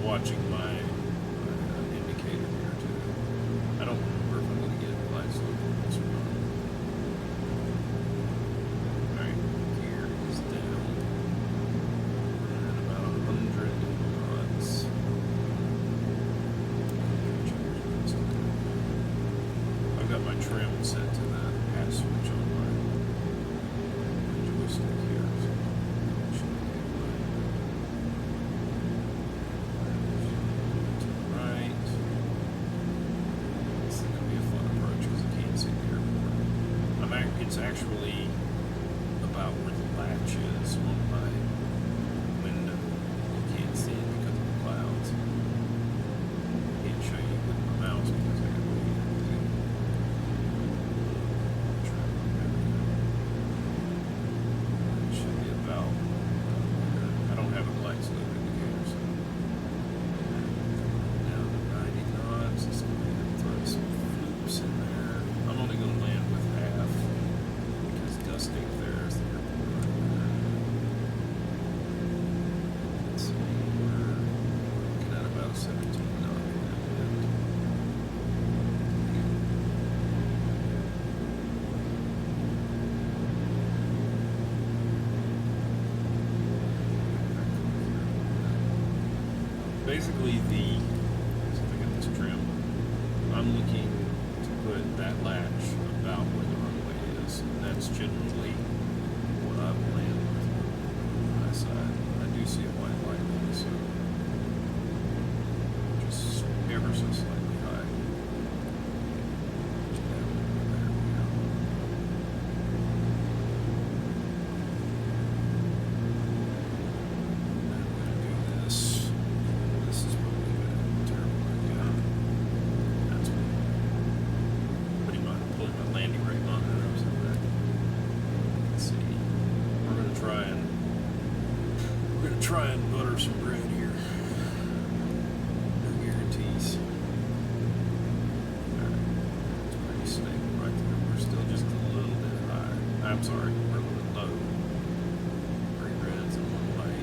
Watching my indicator here too. I don't remember if I'm going to get light slope on this or not. Alright, gear is down. We're at about 100 knots. I've got my trim set to the hat switch on my joystick here. It's actually about where the latch is on my window. You can't see it because of the clouds. Can't show you with my mouse because I got my hand too. It should be about. I don't have a light slope indicator, so down to 90 knots. It's going to throw some floops in there. I'm only going to land with half. Dusting there is the airport right there. basically so if I get this trim, I'm looking to put that latch about where the runway is. And that's generally what I will land with on my side. I do see a white light on this, so just ever so slightly high. There we go. I'm going to do this. This is probably a terrible idea. That's me. Putting my landing rig on it. I was in that. Let's see. We're gonna try and butter some bread here. No guarantees. Alright. It's pretty stable right there. We're still just a little bit high. I'm sorry, we're a little bit low. 3 reds in one way.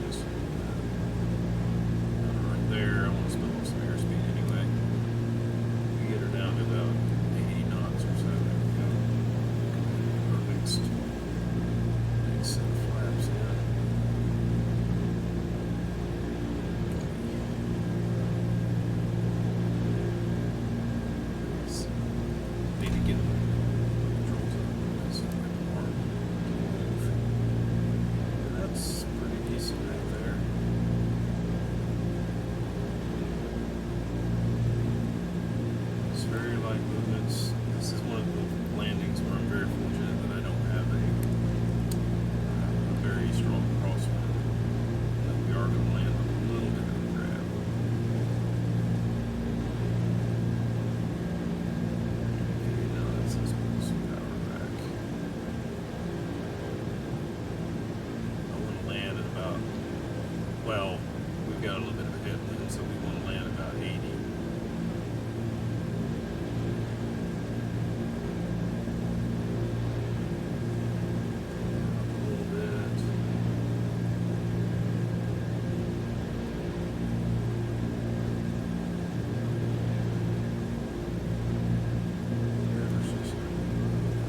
Just right there. I want to spin off some airspeed anyway. We get her down to about 80 knots or so. There we go. Our next set of flaps in. Need to get the controls up. That's hard to move. That's pretty decent right there. It's very light movements. This is one of the landings where I'm very fortunate that I don't have a very strong crosswind. That we are going to land a little bit of a grab. Okay, now that says pull some power back. I want to land at about, well, we've got a little bit of a headwind, so we want to land about 80. A little bit.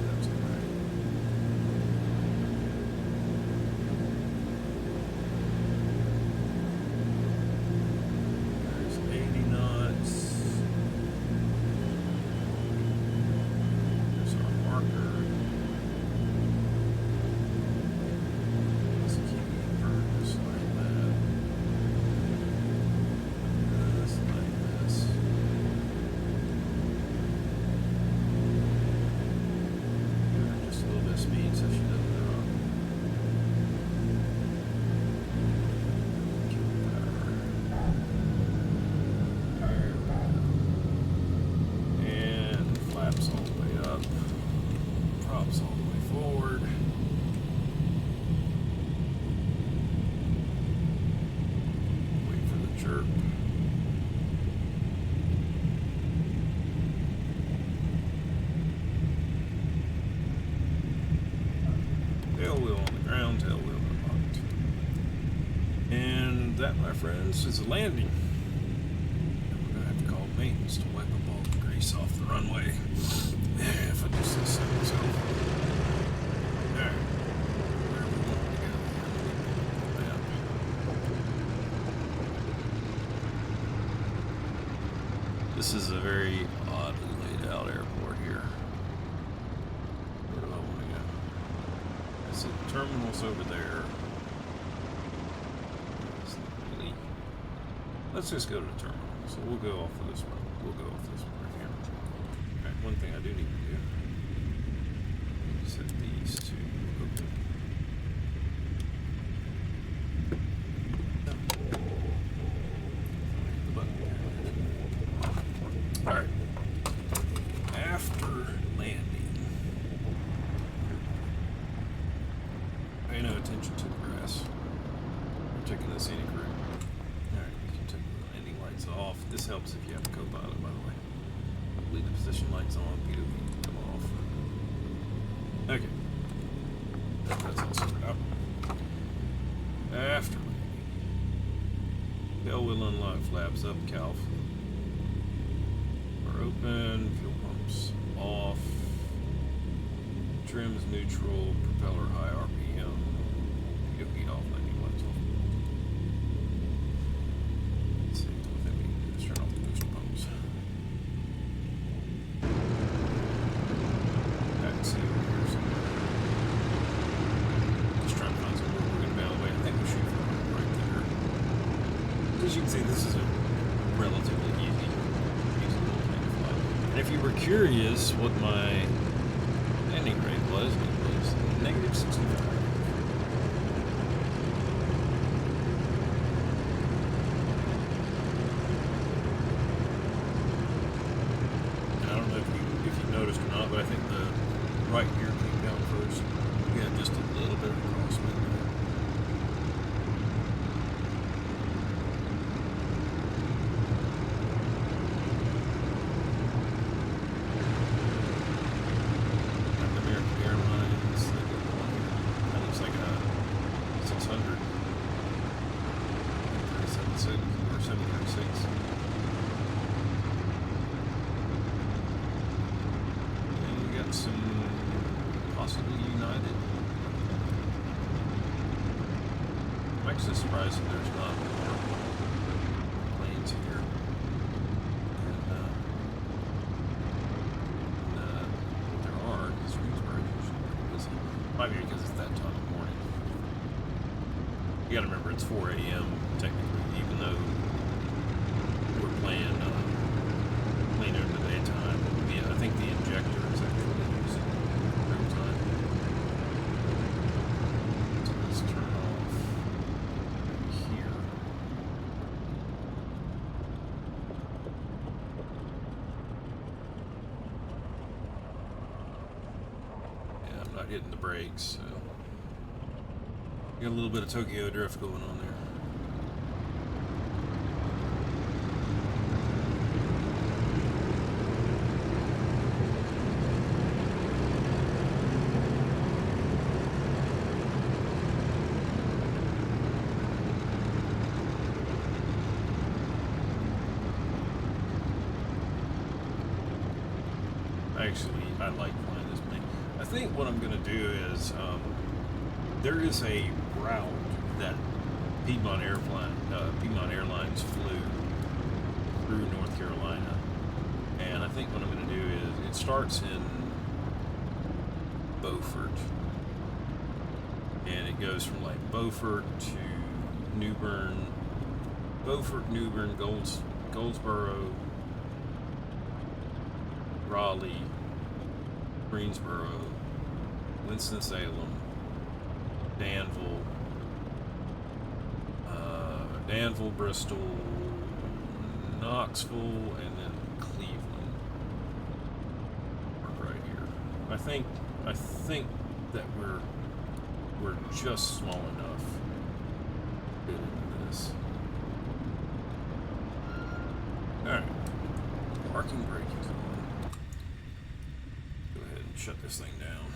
That's all right. There's 80 knots. There's our marker. Let's keep inverted just like that. Just like this. Give her just a little bit of speed so she doesn't drop. Keep the power. There we go. And flaps all the way up. Props all the way forward. Wait for the chirp. Tail wheel on the ground, tail wheel in the pocket. And that, my friends, is a landing. And we're going to have to call maintenance to wipe up all the grease off the runway. If I do say so myself. Alright. Where we want to go. Map. This is a very oddly laid out airport here. Where do I want to go? I see the terminal's over there. It's not really. Let's just go to the terminal. So we'll go off of this one. We'll go off this one right here. Alright, one thing I do need to do. Set these to open. The button. Alright. After landing, pay no attention to the grass. We're taking the scenic route. Alright, you can take the landing lights off. This helps if you have a co-pilot, by the way. Leave the position lights on, POV come off. Okay. That's all sorted out. After landing, tail wheel unlock, flaps up, calf. Are open, fuel pumps off. Trims neutral, propeller high RPM. POV off, landing lights off. And if you were curious what my landing rate was, it was negative 65. And I don't know if you noticed or not, but I think the right gear came down first. We had just a little bit of a crosswind there. I'm actually surprised that there's not more planes here. And there are, because Greensboro is usually pretty busy. Might be because it's that time of morning. You gotta remember it's 4 a.m. technically, even though we're playing during the daytime. Yeah, I think the injector is actually using real time. So let's turn off here. Yeah, I'm not hitting the brakes, so got a little bit of Tokyo drift going on there. Actually, I like flying this plane. I think what I'm going to do is, there is a route that Piedmont Airlines flew through North Carolina, and I think what I'm going to do is, it starts in Beaufort, and it goes from like Beaufort to New Bern, Goldsboro, Raleigh, Greensboro, Winston-Salem, Danville, Bristol, Knoxville, and then Cleveland. Right here. I think that we're just small enough to get into this. All right, parking brake is on. Go ahead and shut this thing down.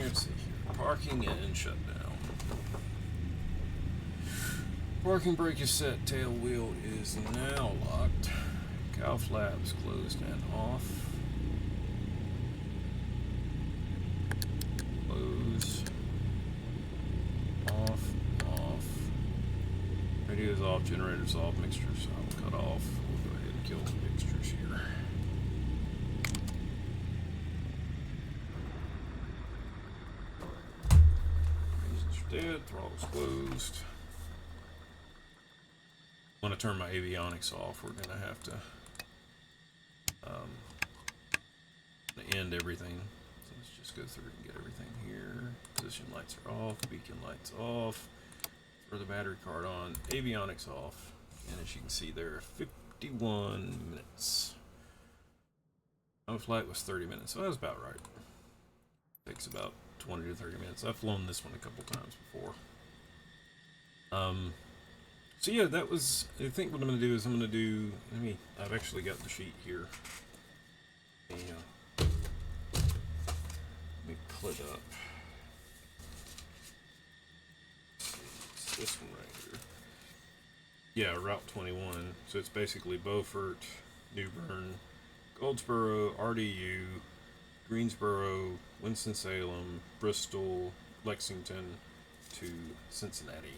Let's see here. Parking and shutdown. Parking brake is set. Tail wheel is now locked. Cow flaps closed and off. Close. Off. Off. Radio's off. Generator's off. Mixtures cut off. We'll go ahead and kill the mixtures here. Dead, throttle's closed. I want to turn my avionics off. We're going to have to end everything. So let's just go through and get everything here. Position lights are off, beacon lights off, throw the battery card on, avionics off, and as you can see there, 51 minutes. My flight was 30 minutes, so that was about right. Takes about 20 to 30 minutes. I've flown this one a couple times before. So yeah, that was, I think what I'm going to do is I'm going to do, I've actually got the sheet here. Let me pull it up. It's this one right here. Yeah, Route 21. So it's basically Beaufort, New Bern, Goldsboro, RDU, Greensboro, Winston-Salem, Bristol, Lexington to Cincinnati.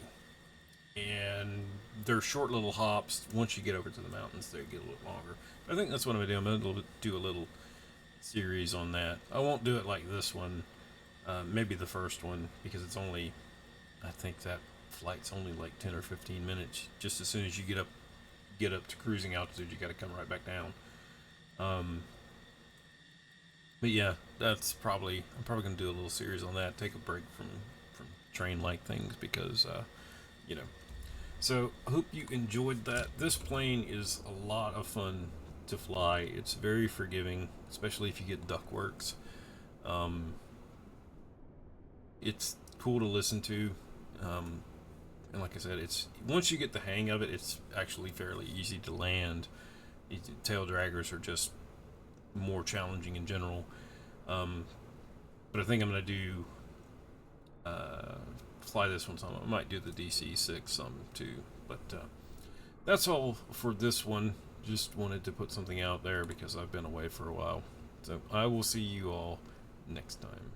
And they're short little hops. Once you get over to the mountains, they get a little longer. But I think that's what I'm going to do. I'm going to do a little series on that. I won't do it like this one. Maybe the first one, because it's only, I think that flight's only like 10 or 15 minutes. Just as soon as you get up to cruising altitude, you got to come right back down. Um, but yeah, that's probably I'm probably gonna do a little series on that. Take a break from train like things because you know. So I hope you enjoyed that. This plane is a lot of fun to fly. It's very forgiving, especially if you get ductworks. Um, it's cool to listen to. Um, and like I said, it's once you get the hang of it, it's actually fairly easy to land. Tail draggers are just more challenging in general. Um, but I think I'm gonna do uh, fly this one some. I might do the DC-6 some too. But that's all for this one. Just wanted to put something out there because I've been away for a while. So I will see you all next time.